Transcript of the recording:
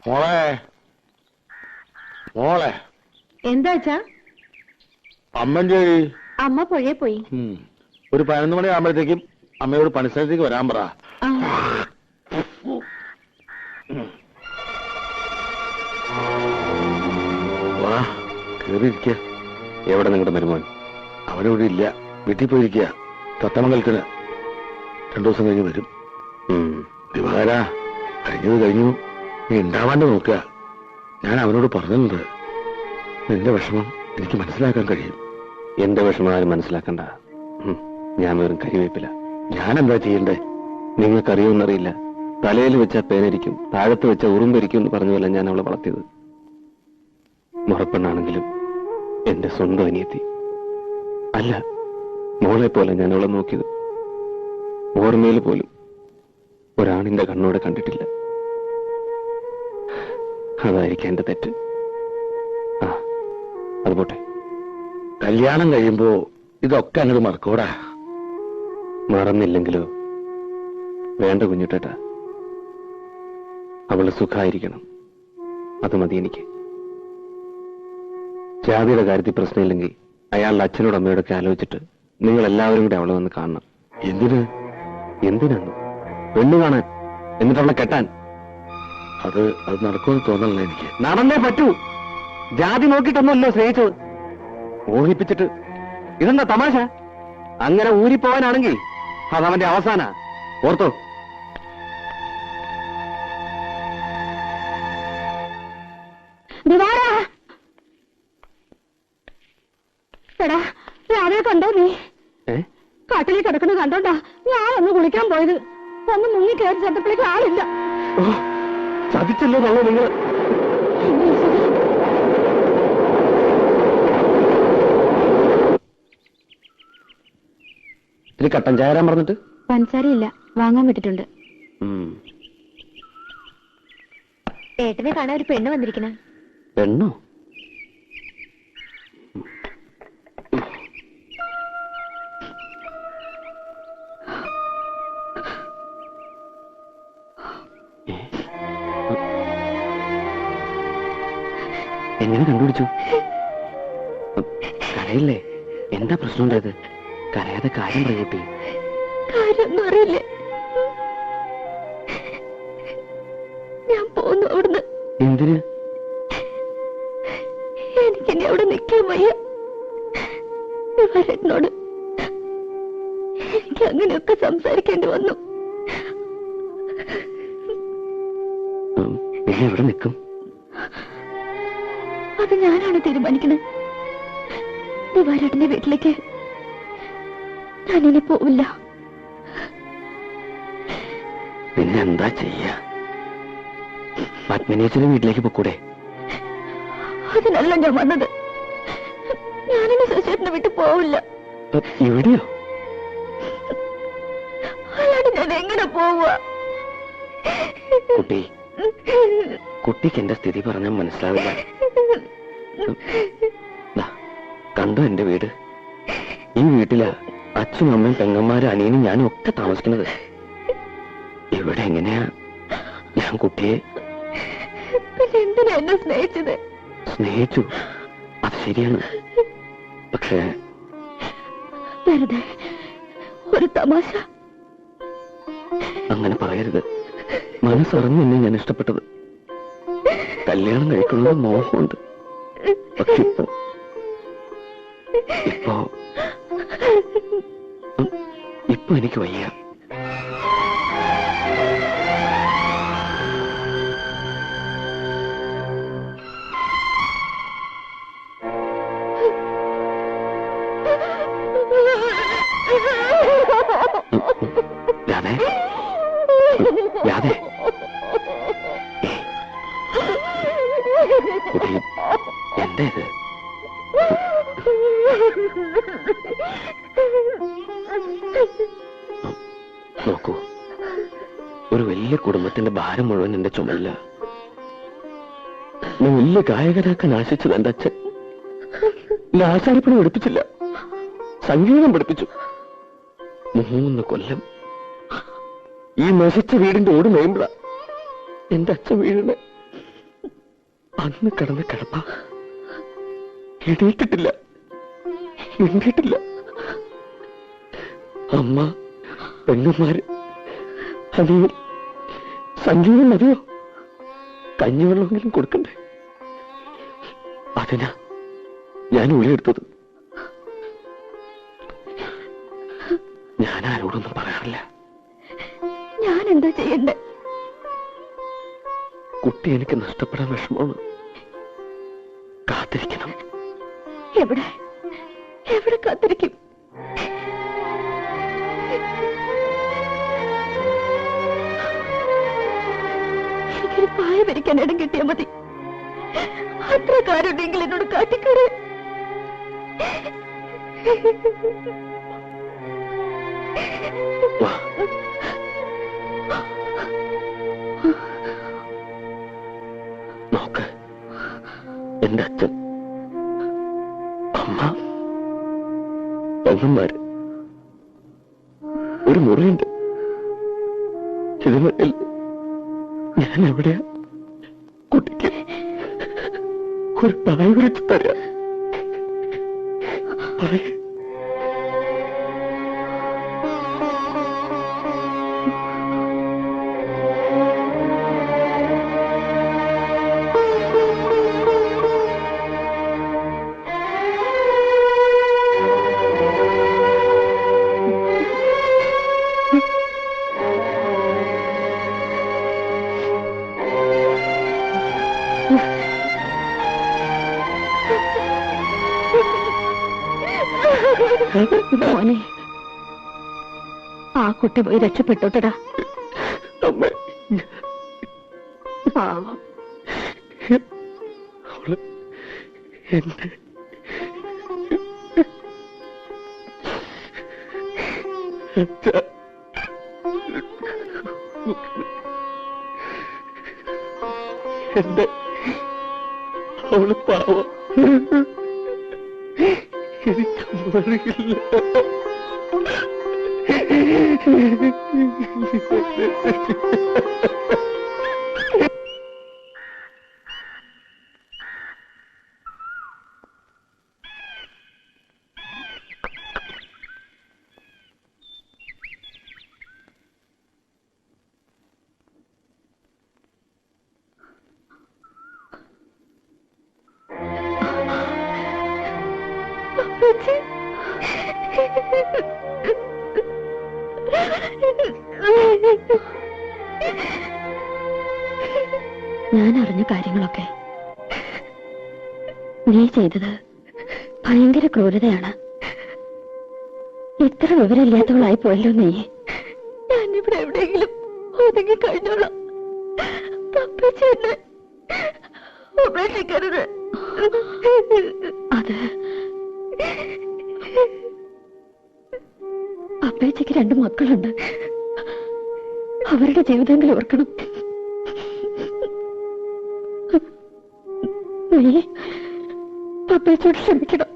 മോളെ മോളെ എന്താ വെച്ചാ? അമ്മന്റെ അമ്മ പുഴയെ പോയി. ഒരു 11 മണി ആകുമ്പോഴത്തേക്കും അമ്മയോട് പണിസ്ഥലത്തേക്ക് വരാൻ പറ. വാ കേറിയിരിക്ക. എവിടെ നിങ്ങളുടെ മരുമോൻ? അവനിവിടെ ഇല്ല, വീട്ടിൽ പോയിരിക്കുക. തത്തമംഗലത്തിന് 2 ദിവസം കഴിഞ്ഞ് വരും. ദിവാര, കഴിഞ്ഞത് കഴിഞ്ഞു, നീ ഉണ്ടാവാണ്ട് നോക്കുക. ഞാൻ അവനോട് പറഞ്ഞിട്ടുണ്ട്, നിന്റെ വിഷമം എനിക്ക് മനസ്സിലാക്കാൻ കഴിയും. എന്റെ വിഷമം ആരും മനസ്സിലാക്കണ്ട. ഞാൻ വെറും കരിവേപ്പില്ല. ഞാൻ എന്താ ചെയ്യണ്ടേ? നിങ്ങൾക്കറിയുമെന്നറിയില്ല. തലയിൽ വെച്ച പേനരിക്കും, താഴത്ത് വെച്ച ഉറുമ്പരിക്കും എന്ന് പറഞ്ഞ പോലെ ഞാൻ അവളെ വളർത്തിയത്. മുറപ്പെണ്ണാണെങ്കിലും എന്റെ സ്വന്തം അനിയത്തി അല്ല, മോളെ പോലെ ഞാൻ അവളെ നോക്കിയത്. ഓർമ്മയിൽ പോലും ഒരാണിന്റെ കണ്ണോടെ കണ്ടിട്ടില്ല. അതായിരിക്കും എന്റെ തെറ്റ്. അത് പോട്ടെ. കല്യാണം കഴിയുമ്പോ ഇതൊക്കെ അങ്ങോട്ട് മറക്കൂടാ. മറന്നില്ലെങ്കിലോ? വേണ്ട കുഞ്ഞുട്ടേട്ടാ, അവള് സുഖായിരിക്കണം, അത് മതി എനിക്ക്. ജാതിയുടെ കാര്യത്തിൽ പ്രശ്നമില്ലെങ്കിൽ അയാളുടെ അച്ഛനോടും അമ്മയോടൊക്കെ ആലോചിച്ചിട്ട് നിങ്ങൾ എല്ലാവരും കൂടെ അവളെ വന്ന് കാണണം. എന്തിനാന്ന്? പെണ്ണു കാണാൻ, എന്നിട്ട് അവളെ കെട്ടാൻ. അത് നടക്കുമെന്ന് തോന്നണല്ലോ എനിക്ക്. നടന്നേ പറ്റൂ. ജാതി നോക്കിയിട്ടൊന്നുമല്ലോ സ്നേഹിച്ചത്, മോഹിപ്പിച്ചിട്ട്. ഇതെന്താ തമാശ? അങ്ങനെ ഊരിപ്പോവാനാണെങ്കിൽ അതവന്റെ അവസാന. ഓർത്തോ? എടാ, രാവിലെ കണ്ടോ നീ? കാട്ടിൽ കിടക്കുന്നത് കണ്ടോണ്ടാ ഞാനൊന്ന് കുളിക്കാൻ പോയത്. ഒന്ന് മുങ്ങി കയറി ചെന്നപ്പോഴേക്ക് ആളില്ല. ചതിച്ചല്ലോ തള്ളോ നിങ്ങൾ. ഇത് കട്ടൻ ചായ തരാൻ പറഞ്ഞിട്ട് പഞ്ചസാരയില്ല, വാങ്ങാൻ വിട്ടിട്ടുണ്ട്. ഏട്ടനെ കാണാൻ ഒരു പെണ്ണ് വന്നിരിക്കണ. പെണ്ണോ? എങ്ങനെ കണ്ടുപിടിച്ചു? കരയില്ലേ? എന്താ പ്രശ്നം ഉണ്ടായത്? കരയാതെ കാര്യം പറയട്ടെ. കാര്യമൊന്നും അറിയില്ലേ? ഞാൻ പോന്നു അവിടുന്ന്. എന്തിന്? എനിക്കിനി അവിടെ നിൽക്കാൻ വയ്യ. എന്നോട് എനിക്ക് അങ്ങനെയൊക്കെ സംസാരിക്കേണ്ടി വന്നു. പിന്നെ എവിടെ നിൽക്കും? അത് ഞാനാണ് തീരുമാനിക്കുന്നത്. ദിവാരേട്ടന്റെ വീട്ടിലേക്ക് ഞാനിനി പോവില്ല. പിന്നെ എന്താ ചെയ്യ? പത്മിനിയച്ഛന്റെ വീട്ടിലേക്ക് പോക്കൂടെ? അതിനല്ല ഞാൻ വന്നത്. ഞാനിനി ശശിയേട്ടനെ വിട്ടു പോവില്ല. ഇവിടെയോ? അല്ലാണ്ട് ഞാൻ എങ്ങനെ പോവുക? കുട്ടിക്ക് എന്റെ സ്ഥിതി പറഞ്ഞാൽ മനസ്സിലാവില്ല. കണ്ടോ എന്റെ വീട്? ഈ വീട്ടിലാ അച്ഛനും അമ്മയും പെങ്ങന്മാരും അനിയനും ഞാനും ഒക്കെ താമസിക്കുന്നത്. ഇവിടെ എങ്ങനെയാ ഞാൻ കുട്ടിയെ? പിന്നെ എന്തിനാ എന്നെ സ്നേഹിച്ചത്? സ്നേഹിച്ചു, അത് ശരിയാണ്. പക്ഷേ വെറുതെ ഒരു തമാശ. അങ്ങനെ പറയരുത്. മനസ്സറിഞ്ഞ് എന്നെ ഞാൻ ഇഷ്ടപ്പെട്ടത്. കല്യാണം കഴിക്കുന്നത് മോഹമുണ്ട്. പക്ഷെ ഇപ്പൊ എനിക്ക് വയ്യ. രാധേ, രാധേ, കുട്ടി എന്താ ഇത്? നോക്കൂ, ഒരു വലിയ കുടുംബത്തിന്റെ ഭാരം മുഴുവൻ എന്റെ ചുമലില്ല. ഞാൻ വലിയ ഗായകനാക്കാൻ ആശിച്ചത് എന്റെ അച്ഛൻ. ആശാരിപ്പണി പഠിപ്പിച്ചില്ല, സംഗീതം പഠിപ്പിച്ചു. 3 കൊല്ലം ഈ നശിച്ച വീടിന്റെ ഓട് മേയുമ്പോഴ എന്റെ അച്ഛൻ വീടിനെ അന്ന് കിടന്ന കിടപ്പ എണീറ്റിട്ടില്ല, മിണ്ടിയിട്ടില്ല. അമ്മ, പെണ്ണുമാര്, അനിയൻ, സംഗീതം മതിയോ? കഞ്ഞിവെള്ളമെങ്കിലും കൊടുക്കണ്ടേ? അതിനാ ഞാൻ ഉളിയെടുത്തത്. ഞാൻ ആരോടൊന്നും പറയാറില്ല. ഞാൻ എന്താ ചെയ്യണ്ടേ? കുട്ടി എനിക്ക് നഷ്ടപ്പെടാൻ വിഷമമാണ്. കാത്തിരിക്കണം. എവിടെ എവിടെ കാത്തിരിക്കും? എനിക്കൊരു പായ വരിക്കാൻ ഇടം കിട്ടിയാൽ മതി. അത്ര കാരുണ്ടെങ്കിൽ എന്നോട് കാട്ടിക്കറി. നോക്ക്, എന്റെ അച്ഛൻ, അമ്മ, പെങ്ങന്മാര്, ഒരു മുറിയുണ്ട്. ഇതിനിടയിൽ ഞാൻ എവിടെയാ കുട്ടിക്ക് ഒരു പായ വിരിച്ചു തരാം? പായ മോനെ, ആ കുട്ടി പോയി രക്ഷപ്പെട്ടോട്ടടാ. അമ്മ, പാവം. അവള് എന്റെ എന്റെ അവള് പാവം. എനിക്കൊന്നും അറിയില്ല. ഞാൻ അറിഞ്ഞ കാര്യങ്ങളൊക്കെ നീ ചെയ്തത് ഭയങ്കര ക്രൂരതയാണ്. ഇത്ര വിവരമില്ലാത്തവളായി പോയല്ലോ നീ. ഞാനിവിടെ എവിടെയെങ്കിലും ഒതുങ്ങി കഴിഞ്ഞോളാം. ഉപേക്ഷിക്കരുത്. അത് അപ്പേച്ചയ്ക്ക് 2 മക്കളുണ്ട്. അവരുടെ ജീവിതമെങ്കിലും ഓർക്കണം. നീ അപ്പേച്ചോട് ക്ഷമിക്കണം.